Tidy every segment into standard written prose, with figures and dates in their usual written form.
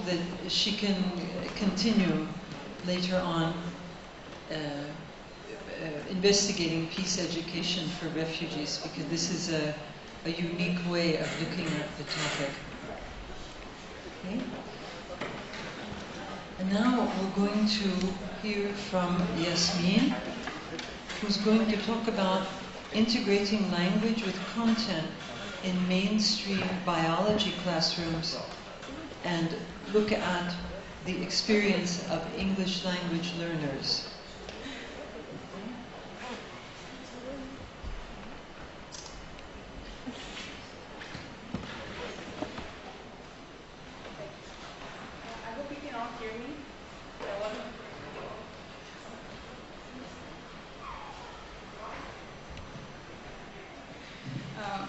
that she can continue later on investigating peace education for refugees, because this is a unique way of looking at the topic. Okay? And now we're going to hear from Yasmeen, who's going to talk about integrating language with content in mainstream biology classrooms and look at the experience of English language learners.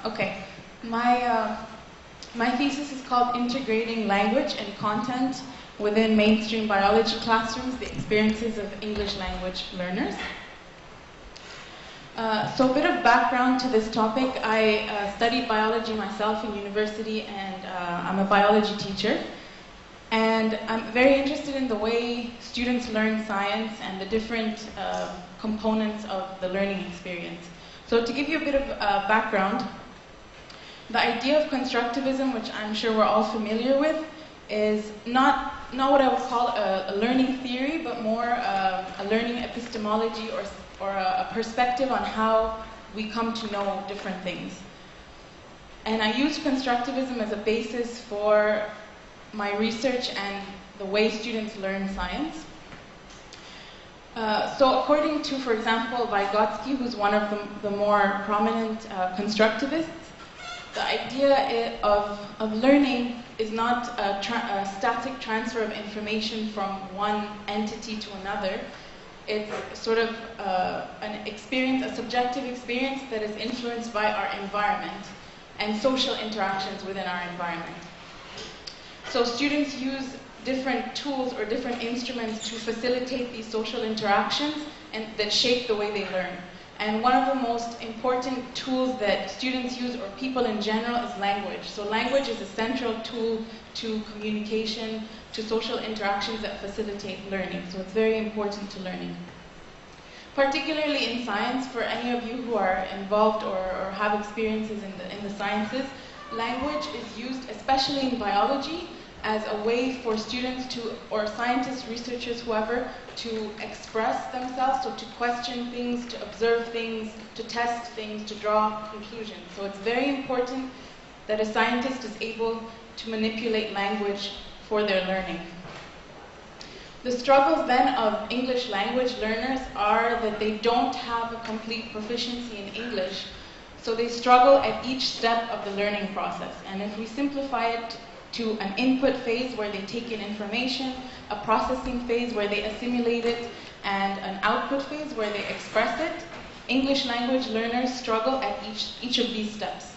Okay, my thesis is called Integrating Language and Content Within Mainstream Biology Classrooms, the Experiences of English Language Learners. So a bit of background to this topic. I studied biology myself in university, and I'm a biology teacher. And I'm very interested in the way students learn science and the different components of the learning experience. So to give you a bit of background, the idea of constructivism, which I'm sure we're all familiar with, is not what I would call a learning theory, but more a learning epistemology or a perspective on how we come to know different things. And I used constructivism as a basis for my research and the way students learn science. So according to, for example, Vygotsky, who's one of the more prominent constructivists, the idea of learning is not a static transfer of information from one entity to another. It's sort of an experience, a subjective experience that is influenced by our environment and social interactions within our environment. So students use different tools or different instruments to facilitate these social interactions and that shape the way they learn. And one of the most important tools that students use, or people in general, is language. So language is a central tool to communication, to social interactions that facilitate learning. So it's very important to learning. Particularly in science, for any of you who are involved or have experiences in the sciences, language is used, especially in biology, as a way for students to, or scientists, researchers, whoever, to express themselves, so to question things, to observe things, to test things, to draw conclusions. So it's very important that a scientist is able to manipulate language for their learning. The struggles then of English language learners are that they don't have a complete proficiency in English, so they struggle at each step of the learning process. And if we simplify it to an input phase where they take in information, a processing phase where they assimilate it, and an output phase where they express it, English language learners struggle at each of these steps.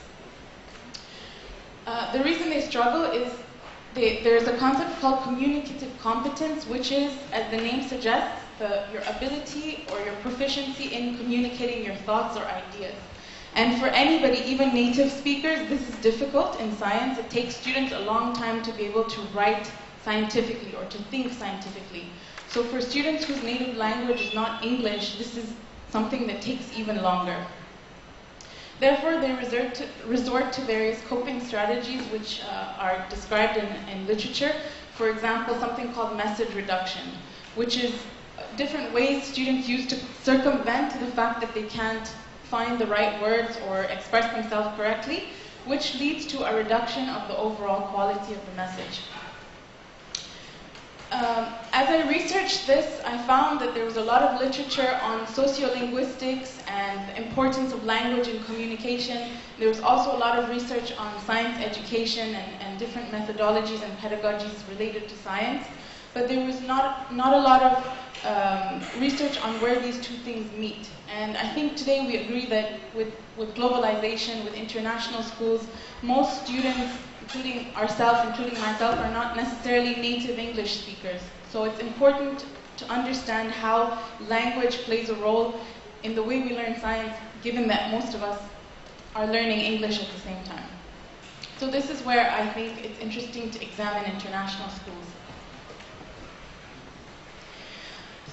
The reason they struggle is there's a concept called communicative competence, which is, as the name suggests, your ability or your proficiency in communicating your thoughts or ideas. And for anybody, even native speakers, this is difficult in science. It takes students a long time to be able to write scientifically or to think scientifically. So for students whose native language is not English, this is something that takes even longer. Therefore, they resort to various coping strategies which are described in literature. For example, something called message reduction, which is different ways students use to circumvent the fact that they can't find the right words or express themselves correctly, which leads to a reduction of the overall quality of the message. As I researched this, I found that there was a lot of literature on sociolinguistics and the importance of language in communication. There was also a lot of research on science education and different methodologies and pedagogies related to science, but there was not a lot of research on where these two things meet. And I think today we agree that with globalization, with international schools, most students, including ourselves, including myself, are not necessarily native English speakers. So it's important to understand how language plays a role in the way we learn science, given that most of us are learning English at the same time. So this is where I think it's interesting to examine international schools.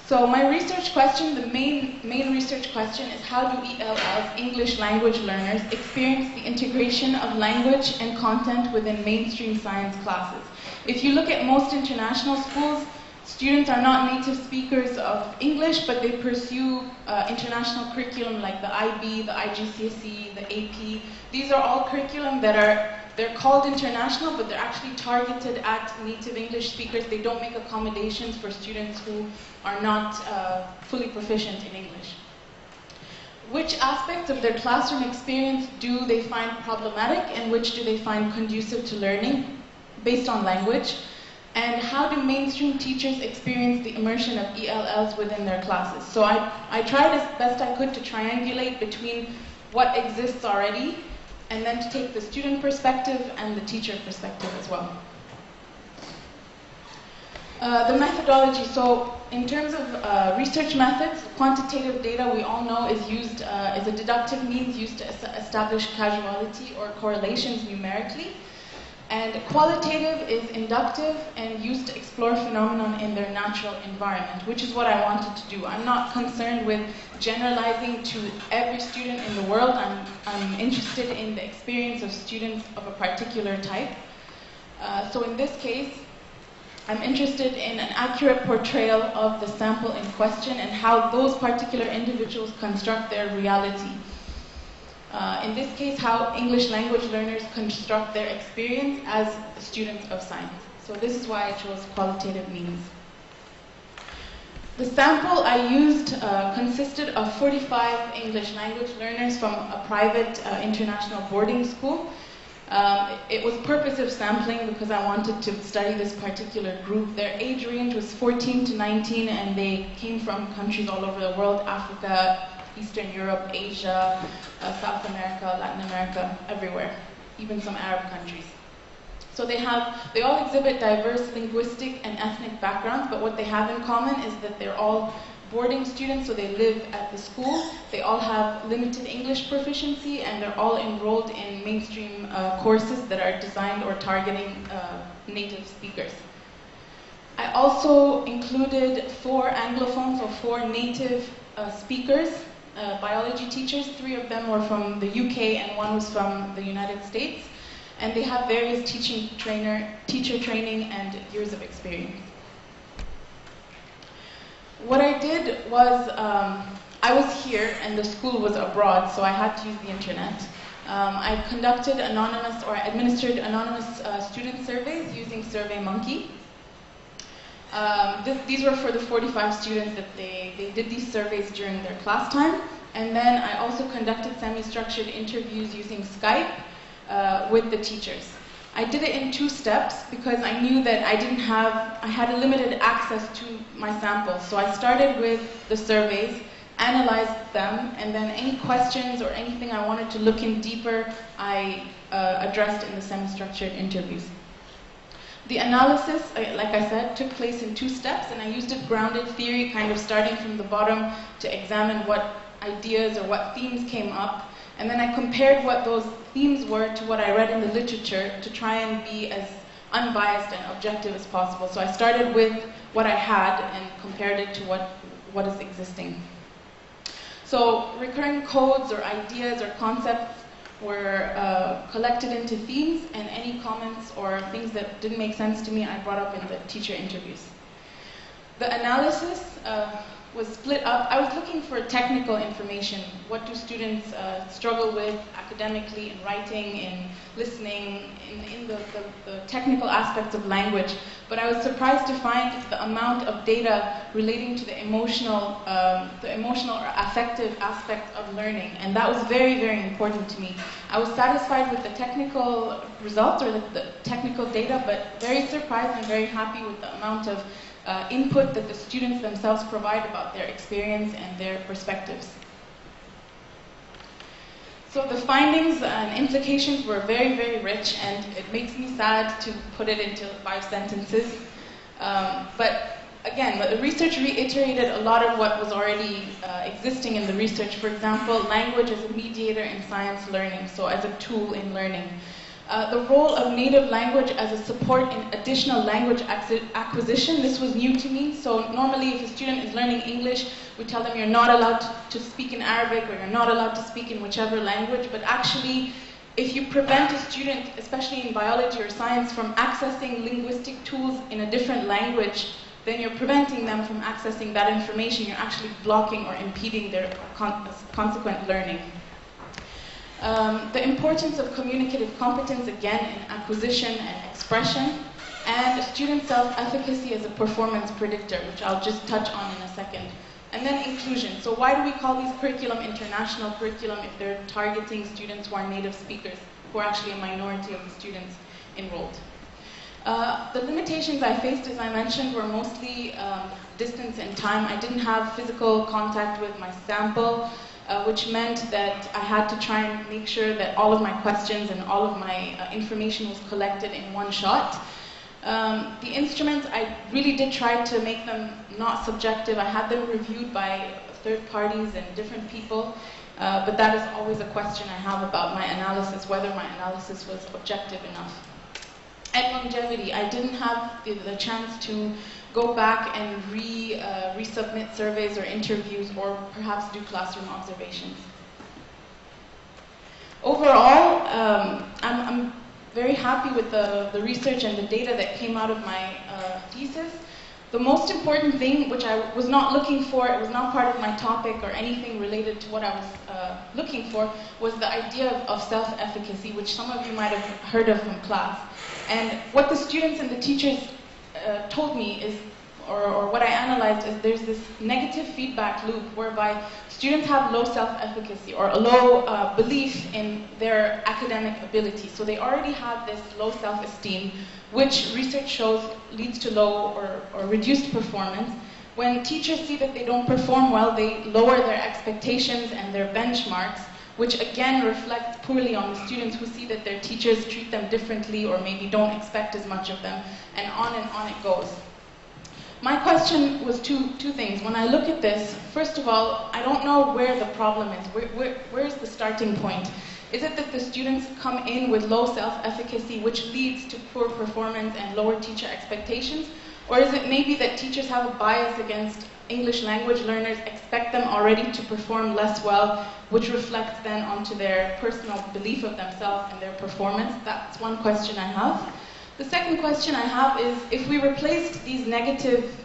So my research question, the main research question is, how do ELLs, English language learners, experience the integration of language and content within mainstream science classes? If you look at most international schools, students are not native speakers of English, but they pursue international curriculum like the IB, the IGCSE, the AP. These are all curriculum that they're called international, but they're actually targeted at native English speakers. They don't make accommodations for students who are not fully proficient in English. Which aspects of their classroom experience do they find problematic, and which do they find conducive to learning based on language? And how do mainstream teachers experience the immersion of ELLs within their classes? So I tried as best I could to triangulate between what exists already, and then to take the student perspective and the teacher perspective as well. The methodology, so in terms of research methods, quantitative data we all know is used, is a deductive means used to establish causality or correlations numerically. And qualitative is inductive and used to explore phenomenon in their natural environment, which is what I wanted to do. I'm not concerned with generalizing to every student in the world. I'm interested in the experience of students of a particular type. So in this case, I'm interested in an accurate portrayal of the sample in question and how those particular individuals construct their reality. In this case, how English language learners construct their experience as students of science. So this is why I chose qualitative means. The sample I used consisted of 45 English language learners from a private international boarding school. It was purposive sampling because I wanted to study this particular group. Their age range was 14 to 19, and they came from countries all over the world: Africa, Eastern Europe, Asia, South America, Latin America, everywhere, even some Arab countries. So they all exhibit diverse linguistic and ethnic backgrounds, but what they have in common is that they're all boarding students, so they live at the school. They all have limited English proficiency, and they're all enrolled in mainstream courses that are designed or targeting native speakers. I also included 4 Anglophones, or 4 native speakers, biology teachers. 3 of them were from the UK and 1 was from the United States. And they have various teacher training and years of experience. What I did was, I was here and the school was abroad, so I had to use the internet. I conducted anonymous, or I administered anonymous student surveys using SurveyMonkey. These were for the 45 students that they did these surveys during their class time. And then I also conducted semi-structured interviews using Skype with the teachers. I did it in 2 steps because I knew that I had a limited access to my samples. So I started with the surveys, analyzed them, and then any questions or anything I wanted to look in deeper, I addressed in the semi-structured interviews. The analysis, like I said, took place in 2 steps, and I used a grounded theory, kind of starting from the bottom to examine what ideas or what themes came up. And then I compared what those themes were to what I read in the literature to try and be as unbiased and objective as possible. So I started with what I had and compared it to what is existing. So recurring codes or ideas or concepts were collected into themes, and any comments or things that didn't make sense to me I brought up in the teacher interviews. The analysis was split up. I was looking for technical information. What do students struggle with academically, in writing, in listening, in the technical aspects of language. But I was surprised to find the amount of data relating to the emotional or affective aspect of learning. And that was very, very important to me. I was satisfied with the technical results or the technical data, but very surprised and very happy with the amount of input that the students themselves provide about their experience and their perspectives. So the findings and implications were very, very rich, and it makes me sad to put it into 5 sentences. But again, the research reiterated a lot of what was already existing in the research. For example, language as a mediator in science learning, so as a tool in learning. The role of native language as a support in additional language acquisition. This was new to me. So normally if a student is learning English, we tell them you're not allowed to speak in Arabic or you're not allowed to speak in whichever language. But actually, if you prevent a student, especially in biology or science, from accessing linguistic tools in a different language, then you're preventing them from accessing that information. You're actually blocking or impeding their consequent learning. The importance of communicative competence, again, in acquisition and expression, and student self-efficacy as a performance predictor, which I'll just touch on in a second. And then inclusion. So why do we call these curriculum international curriculum if they're targeting students who are native speakers, who are actually a minority of the students enrolled? The limitations I faced, as I mentioned, were mostly distance and time. I didn't have physical contact with my sample, which meant that I had to try and make sure that all of my questions and all of my information was collected in one shot. The instruments, I really did try to make them not subjective. I had them reviewed by third parties and different people, but that is always a question I have about my analysis, whether my analysis was objective enough. And longevity, I didn't have the chance to go back and resubmit surveys or interviews or perhaps do classroom observations. Overall, I'm very happy with the research and the data that came out of my thesis. The most important thing, which I was not looking for, it was not part of my topic or anything related to what I was looking for, was the idea of self-efficacy, which some of you might have heard of from class. And what the students and the teachers told me is, or what I analyzed is, there's this negative feedback loop whereby students have low self-efficacy or a low belief in their academic ability. So they already have this low self-esteem, which research shows leads to low or reduced performance. When teachers see that they don't perform well, they lower their expectations and their benchmarks, which again reflects poorly on the students who see that their teachers treat them differently or maybe don't expect as much of them, and on it goes. My question was two things. When I look at this, first of all, I don't know where the problem is. Where's the starting point? Is it that the students come in with low self-efficacy, which leads to poor performance and lower teacher expectations? Or is it maybe that teachers have a bias against English language learners, expect them already to perform less well, which reflects then onto their personal belief of themselves and their performance? That's one question I have. The second question I have is, if we replaced these negative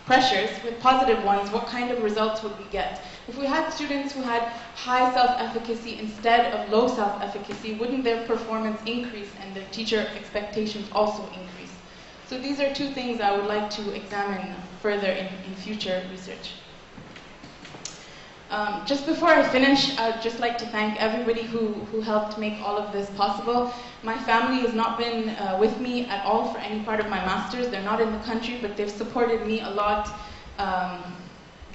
pressures with positive ones, what kind of results would we get? If we had students who had high self-efficacy instead of low self-efficacy, wouldn't their performance increase and their teacher expectations also increase? So these are two things I would like to examine further in future research. Just before I finish, I'd just like to thank everybody who helped make all of this possible. My family has not been with me at all for any part of my master's. They're not in the country, but they've supported me a lot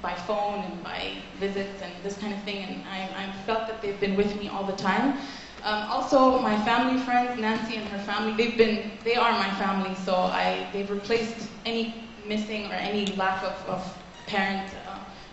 by phone and by visits and this kind of thing, and I felt that they've been with me all the time. Also, my family friends, Nancy and her family, they are my family, so they've replaced any missing or any lack of parent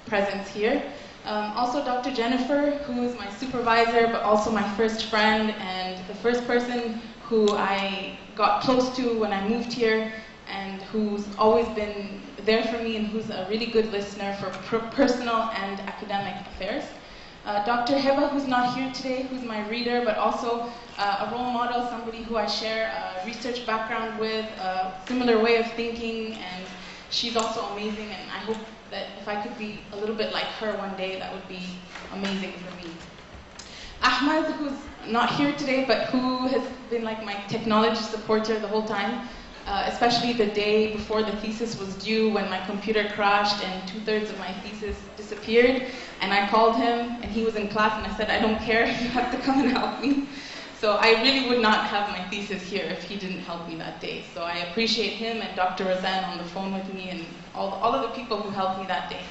presence here. Also Dr. Jennifer, who is my supervisor, but also my first friend and the first person who I got close to when I moved here, and who's always been there for me and who's a really good listener for personal and academic affairs. Dr. Heba, who's not here today, who's my reader, but also a role model, somebody who I share a research background with, a similar way of thinking, and she's also amazing, and I hope that if I could be a little bit like her one day, that would be amazing for me. Ahmed, who's not here today, but who has been like my technology supporter the whole time, especially the day before the thesis was due when my computer crashed and 2/3 of my thesis disappeared, and I called him and he was in class and I said, I don't care, you have to come and help me. So I really would not have my thesis here if he didn't help me that day. So I appreciate him and Dr. Razan on the phone with me and all of the people who helped me that day.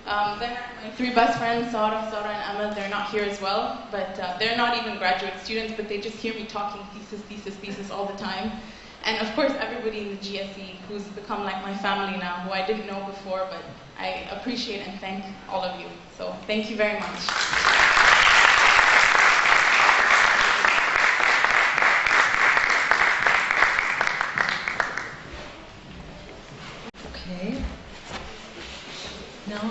Then my three best friends, Sarah, and Ahmed, they're not here as well, but they're not even graduate students, but they just hear me talking thesis all the time. And of course, everybody in the GSE who's become like my family now, who I didn't know before, but I appreciate and thank all of you. So thank you very much. Now,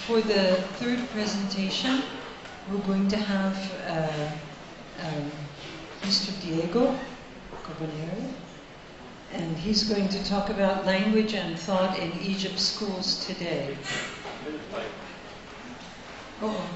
for the third presentation, we're going to have Mr. Diego Carbonero, and he's going to talk about language and thought in Egypt's schools today. Oh.